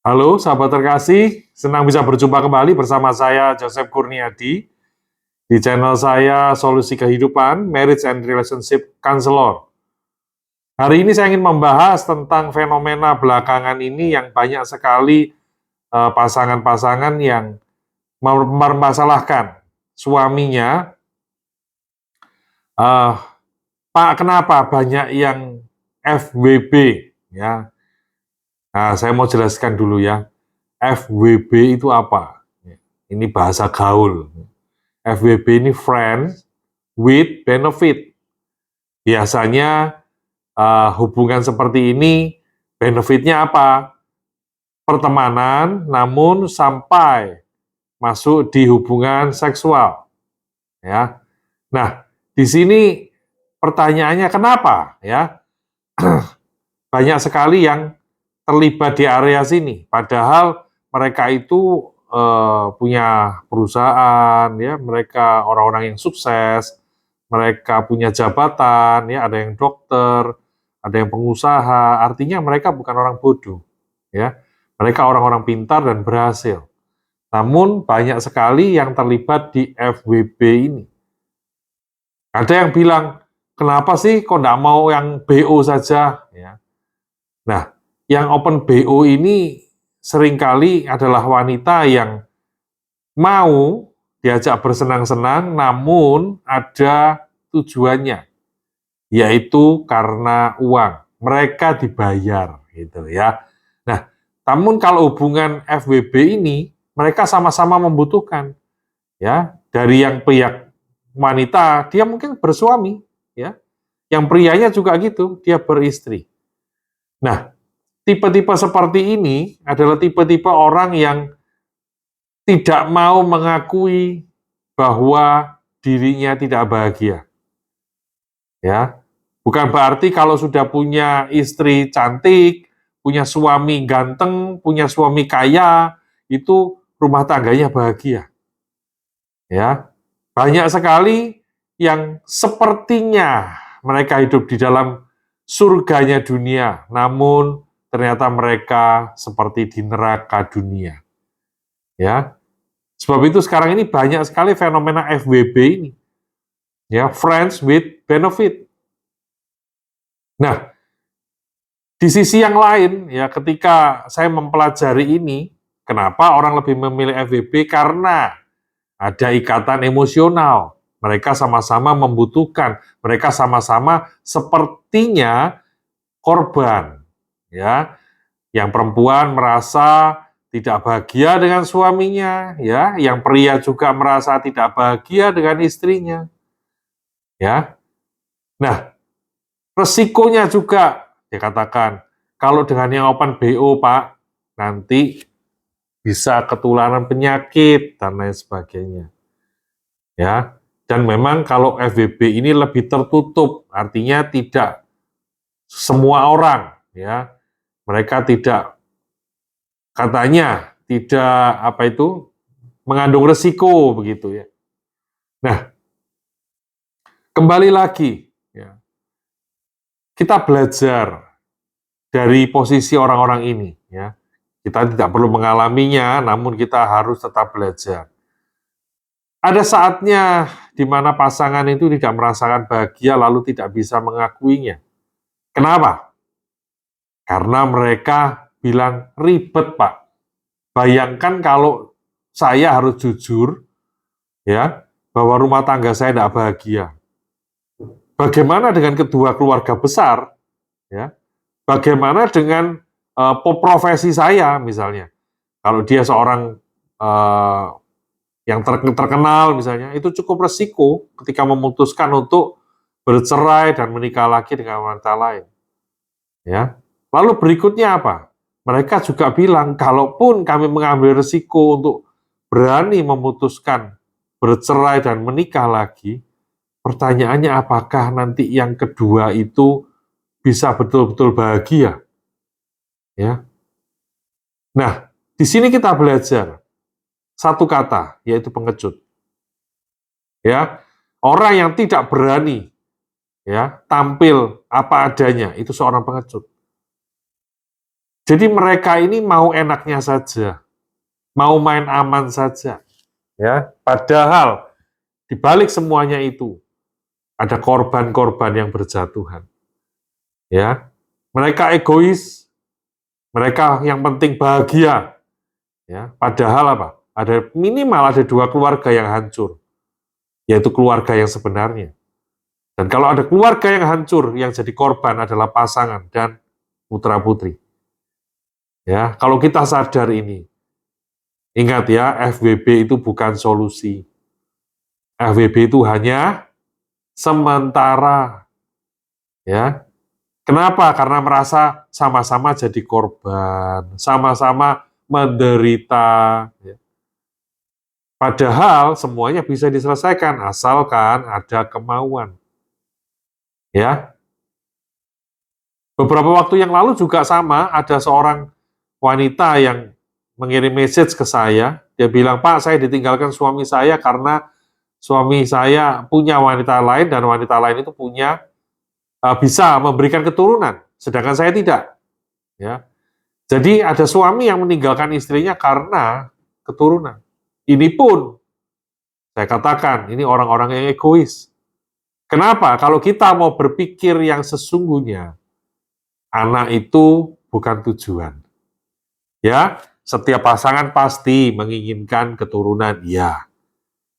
Halo sahabat terkasih, senang bisa berjumpa kembali bersama saya Joseph Kurniadi di channel saya Solusi Kehidupan, Marriage and Relationship Counselor. Hari ini saya ingin membahas tentang fenomena belakangan ini yang banyak sekali pasangan-pasangan yang mempermasalahkan suaminya. eh, Pak, kenapa banyak yang FWB? Ya, nah, saya mau jelaskan dulu ya. FWB itu apa? Ini bahasa gaul. FWB ini friends with benefit. Biasanya hubungan seperti ini benefitnya apa? Pertemanan, namun sampai masuk di hubungan seksual. Ya. Nah, di sini pertanyaannya kenapa? Ya, banyak sekali yang terlibat di area sini. Padahal mereka itu punya perusahaan, ya, mereka orang-orang yang sukses, mereka punya jabatan, ya, ada yang dokter, ada yang pengusaha. Artinya mereka bukan orang bodoh, ya. Mereka orang-orang pintar dan berhasil. Namun banyak sekali yang terlibat di FWB ini. Ada yang bilang, kenapa sih kok nggak mau yang BO saja? Ya. Nah, yang open BO ini seringkali adalah wanita yang mau diajak bersenang-senang, namun ada tujuannya, yaitu karena uang. Mereka dibayar, gitu ya. Nah, namun kalau hubungan FWB ini, mereka sama-sama membutuhkan, ya. Dari yang pihak wanita, dia mungkin bersuami, ya. Yang prianya juga gitu, dia beristri. Nah, tipe-tipe seperti ini adalah tipe-tipe orang yang tidak mau mengakui bahwa dirinya tidak bahagia. Ya, bukan berarti kalau sudah punya istri cantik, punya suami ganteng, punya suami kaya, itu rumah tangganya bahagia. Ya, banyak sekali yang sepertinya mereka hidup di dalam surganya dunia, namun ternyata mereka seperti di neraka dunia. Ya, sebab itu sekarang ini banyak sekali fenomena FWB ini, ya, friends with benefit. Nah, di sisi yang lain, ya, ketika saya mempelajari ini, kenapa orang lebih memilih FWB? Karena ada ikatan emosional. Mereka sama-sama membutuhkan, mereka sama-sama sepertinya korban, ya. Yang perempuan merasa tidak bahagia dengan suaminya, ya. Yang pria juga merasa tidak bahagia dengan istrinya, ya. Nah, resikonya juga dikatakan kalau dengan yang open BO, Pak, nanti bisa ketularan penyakit dan lain sebagainya. Ya. Dan memang kalau FWB ini lebih tertutup, artinya tidak semua orang, ya. Mereka tidak, katanya tidak apa itu, mengandung resiko begitu ya. Nah, kembali lagi, ya, kita belajar dari posisi orang-orang ini, ya. Kita tidak perlu mengalaminya, namun kita harus tetap belajar. Ada saatnya di mana pasangan itu tidak merasakan bahagia lalu tidak bisa mengakuinya. Kenapa? Karena mereka bilang ribet, Pak. Bayangkan kalau saya harus jujur, ya, bahwa rumah tangga saya tidak bahagia. Bagaimana dengan kedua keluarga besar, ya? Bagaimana dengan profesi saya misalnya? Kalau dia seorang yang terkenal misalnya, itu cukup resiko ketika memutuskan untuk bercerai dan menikah lagi dengan wanita lain. Ya. Lalu berikutnya apa? Mereka juga bilang, kalaupun kami mengambil resiko untuk berani memutuskan bercerai dan menikah lagi, pertanyaannya apakah nanti yang kedua itu bisa betul-betul bahagia? Ya. Nah, di sini kita belajar satu kata, yaitu pengecut. Ya, orang yang tidak berani, ya, tampil apa adanya itu seorang pengecut. Jadi mereka ini mau enaknya saja, mau main aman saja, ya. Padahal di balik semuanya itu ada korban-korban yang berjatuhan, ya. Mereka egois, mereka yang penting bahagia, ya. Padahal apa? Ada minimal ada 2 keluarga yang hancur, yaitu keluarga yang sebenarnya. Dan kalau ada keluarga yang hancur, yang jadi korban adalah pasangan dan putra-putri. Ya, kalau kita sadar ini, ingat ya, FWB itu bukan solusi. FWB itu hanya sementara. Ya. Kenapa? Karena merasa sama-sama jadi korban, sama-sama menderita. Ya. Padahal semuanya bisa diselesaikan asalkan ada kemauan. Ya. Beberapa waktu yang lalu juga sama, ada seorang wanita yang mengirim message ke saya. Dia bilang, "Pak, saya ditinggalkan suami saya karena suami saya punya wanita lain dan wanita lain itu punya bisa memberikan keturunan, sedangkan saya tidak." Ya. Jadi ada suami yang meninggalkan istrinya karena keturunan. Ini pun saya katakan ini orang-orang yang egois. Kenapa? Kalau kita mau berpikir yang sesungguhnya, anak itu bukan tujuan. Ya, setiap pasangan pasti menginginkan keturunan, ya.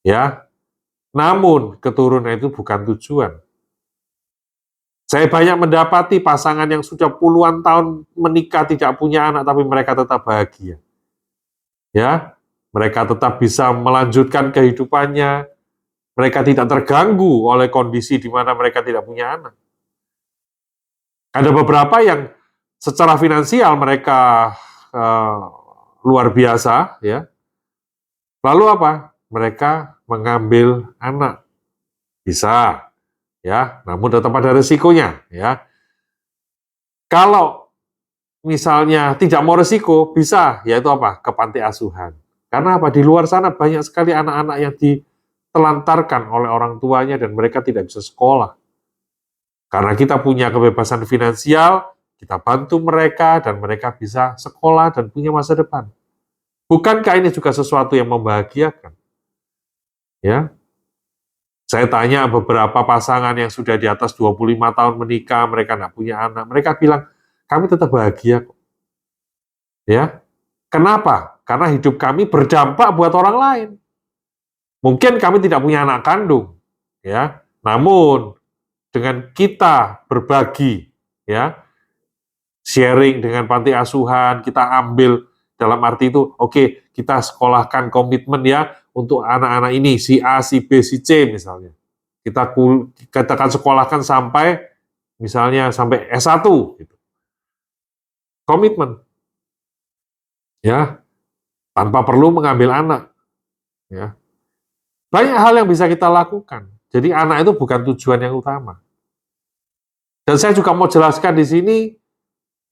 Ya. Namun keturunan itu bukan tujuan. Saya banyak mendapati pasangan yang sudah puluhan tahun menikah tidak punya anak tapi mereka tetap bahagia. Ya, mereka tetap bisa melanjutkan kehidupannya. Mereka tidak terganggu oleh kondisi di mana mereka tidak punya anak. Ada beberapa yang secara finansial mereka luar biasa, ya. Lalu apa? Mereka mengambil anak. Bisa, ya, namun tetap ada resikonya, ya. Kalau misalnya tidak mau resiko, bisa, yaitu apa? Ke panti asuhan. Karena apa? Di luar sana banyak sekali anak-anak yang ditelantarkan oleh orang tuanya dan mereka tidak bisa sekolah. Karena kita punya kebebasan finansial, kita bantu mereka dan mereka bisa sekolah dan punya masa depan. Bukankah ini juga sesuatu yang membahagiakan? Ya, saya tanya beberapa pasangan yang sudah di atas 25 tahun menikah, mereka tidak punya anak, mereka bilang, kami tetap bahagia kok. Ya, kenapa? Karena hidup kami berdampak buat orang lain. Mungkin kami tidak punya anak kandung, ya. Namun dengan kita berbagi, ya, sharing dengan panti asuhan, kita ambil dalam arti itu, oke, kita sekolahkan komitmen ya untuk anak-anak ini, si A, si B, si C misalnya. Kita katakan sekolahkan sampai misalnya sampai S1 gitu. Komitmen. Ya, tanpa perlu mengambil anak. Ya. Banyak hal yang bisa kita lakukan. Jadi anak itu bukan tujuan yang utama. Dan saya juga mau jelaskan di sini,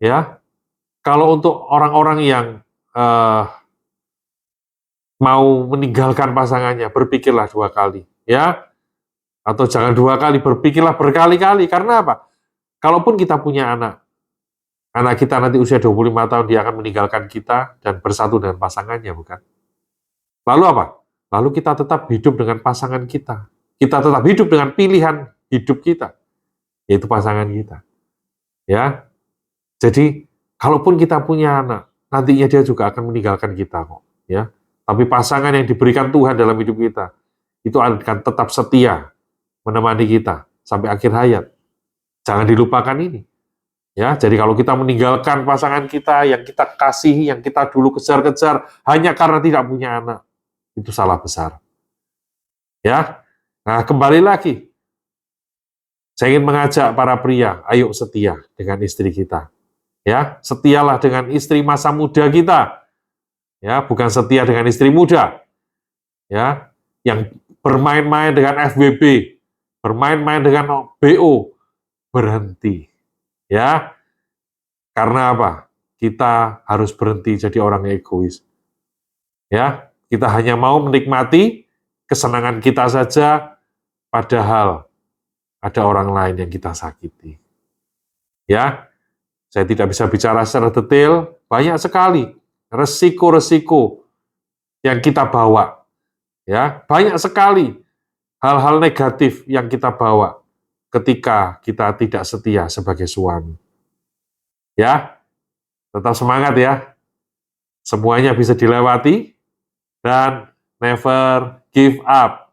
ya, kalau untuk orang-orang yang mau meninggalkan pasangannya, berpikirlah 2 kali, ya. Atau jangan 2 kali, berpikirlah berkali-kali. Karena apa? Kalaupun kita punya anak kita nanti usia 25 tahun, dia akan meninggalkan kita dan bersatu dengan pasangannya, bukan? Lalu apa? Lalu kita tetap hidup dengan pasangan kita. Kita tetap hidup dengan pilihan hidup kita, yaitu pasangan kita. Ya. Jadi, kalaupun kita punya anak, nantinya dia juga akan meninggalkan kita kok, ya. Tapi pasangan yang diberikan Tuhan dalam hidup kita, itu akan tetap setia menemani kita sampai akhir hayat. Jangan dilupakan ini. Ya, jadi kalau kita meninggalkan pasangan kita yang kita kasihi, yang kita dulu kejar-kejar hanya karena tidak punya anak, itu salah besar. Ya. Nah, kembali lagi. Saya ingin mengajak para pria, ayo setia dengan istri kita. Ya, setialah dengan istri masa muda kita. Ya, bukan setia dengan istri muda. Ya, yang bermain-main dengan FWB, bermain-main dengan BO, berhenti. Ya. Karena apa? Kita harus berhenti jadi orang egois. Ya, kita hanya mau menikmati kesenangan kita saja, padahal ada orang lain yang kita sakiti. Ya, saya tidak bisa bicara secara detail, banyak sekali resiko-resiko yang kita bawa. Ya, banyak sekali hal-hal negatif yang kita bawa ketika kita tidak setia sebagai suami. Ya, tetap semangat ya. Semuanya bisa dilewati dan never give up.